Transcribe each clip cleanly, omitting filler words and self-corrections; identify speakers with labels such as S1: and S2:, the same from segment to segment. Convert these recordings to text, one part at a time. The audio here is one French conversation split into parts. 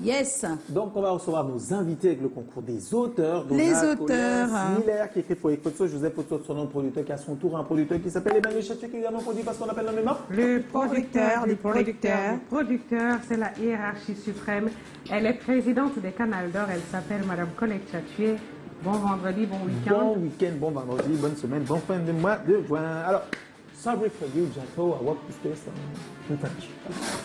S1: Yes.
S2: Donc, on va recevoir nos invités avec le concours des auteurs.
S1: Les auteurs.
S2: Miller, qui écrit pour Ecoto, Joseph Otto, son nom producteur, qui a son tour un producteur qui s'appelle Emmanuel Chatier, qui est également produit parce qu'on appelle le même nom.
S3: Le producteur,
S1: le producteur.
S3: Le producteur, c'est la hiérarchie suprême. Elle est présidente des Canals d'Or. Elle s'appelle Madame Colette Chatier. Bon vendredi, bon week-end.
S2: Bon week-end, bon vendredi, bonne semaine, bon fin de mois de juin. Alors, sorry for you, Jato, I work with this in French.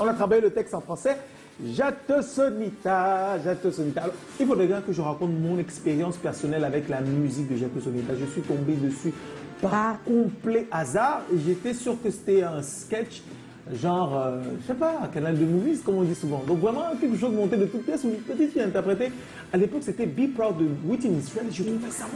S2: On a travaillé le texte en français. Jato Sonita, Jato Sonita. Alors, il faudrait bien que je raconte mon expérience personnelle avec la musique de Jato Sonita. Je suis tombé dessus par complet hasard et j'étais sûr que c'était un sketch, genre, je sais pas, un canal de movies, comme on dit souvent. Donc vraiment quelque chose monté de toute pièce où une petite fille interprétée. À l'époque, c'était Be Proud de Whitney Houston. Je trouvais ça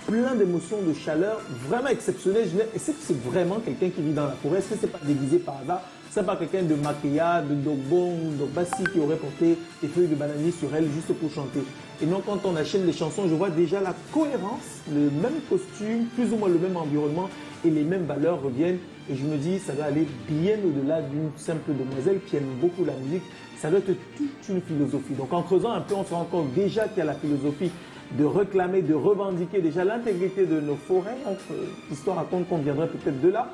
S2: plein d'émotions, de chaleur, vraiment exceptionnel. Est-ce que c'est vraiment quelqu'un qui vit dans la forêt? Est-ce que c'est pas déguisé par hasard? C'est pas quelqu'un de Makéa, de Dogbon, de Bassi qui aurait porté des feuilles de bananier sur elle juste pour chanter. Et non, quand on achète les chansons, je vois déjà la cohérence, le même costume, plus ou moins le même environnement et les mêmes valeurs reviennent. Et je me dis, ça doit aller bien au-delà d'une simple demoiselle qui aime beaucoup la musique. Ça doit être toute une philosophie. Donc en creusant un peu, on se rend compte déjà qu'il y a la philosophie de réclamer, de revendiquer déjà l'intégrité de nos forêts. L'histoire raconte qu'on viendrait peut-être de là,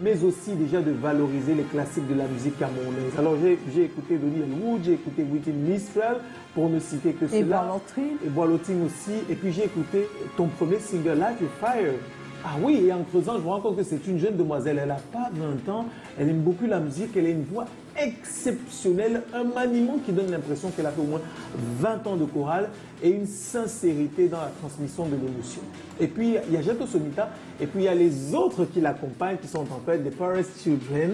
S2: mais aussi déjà de valoriser les classiques de la musique camerounaise. Alors j'ai écouté Donny Elwood, j'ai écouté Whitney Mistral, pour ne citer que cela. Et Boiloting aussi. Et puis j'ai écouté ton premier single, Light Your Fire. Ah oui, et en creusant, je me rends compte que c'est une jeune demoiselle. Elle n'a pas 20 ans, elle aime beaucoup la musique, elle a une voix exceptionnelle, un maniement qui donne l'impression qu'elle a fait au moins 20 ans de chorale et une sincérité dans la transmission de l'émotion. Et puis, il y a Jato Sonita, et puis il y a les autres qui l'accompagnent, qui sont en fait des Forest Children,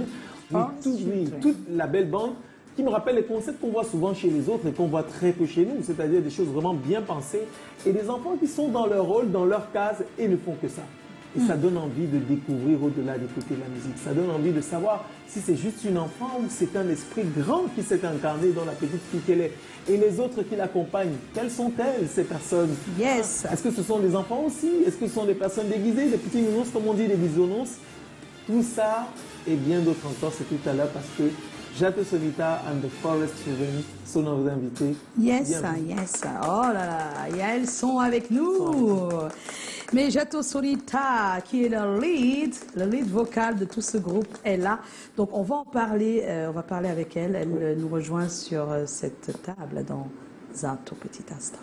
S2: toute la belle bande, qui me rappelle les concepts qu'on voit souvent chez les autres et qu'on voit très peu chez nous, c'est-à-dire des choses vraiment bien pensées, et des enfants qui sont dans leur rôle, dans leur case, et ne font que ça. Et ça donne envie de découvrir au-delà d'écouter la musique. Ça donne envie de savoir si c'est juste une enfant ou c'est un esprit grand qui s'est incarné dans la petite fille qu'elle est. Et les autres qui l'accompagnent, quelles sont-elles, ces personnes?
S1: Yes.
S2: Est-ce que ce sont des enfants aussi? Est-ce que ce sont des personnes déguisées, des petits nounours, comme on dit, des bisounours? Tout ça et bien d'autres encore, c'est tout à l'heure parce que Jato Sonita and the Forest Children sont nos invités.
S1: Yes, yes. Oh là là, et elles sont avec nous. Mais Jato Sonita, qui est le lead vocal de tout ce groupe, est là. Donc on va en parler, on va parler avec elle. Elle nous rejoint sur cette table dans un tout petit instant.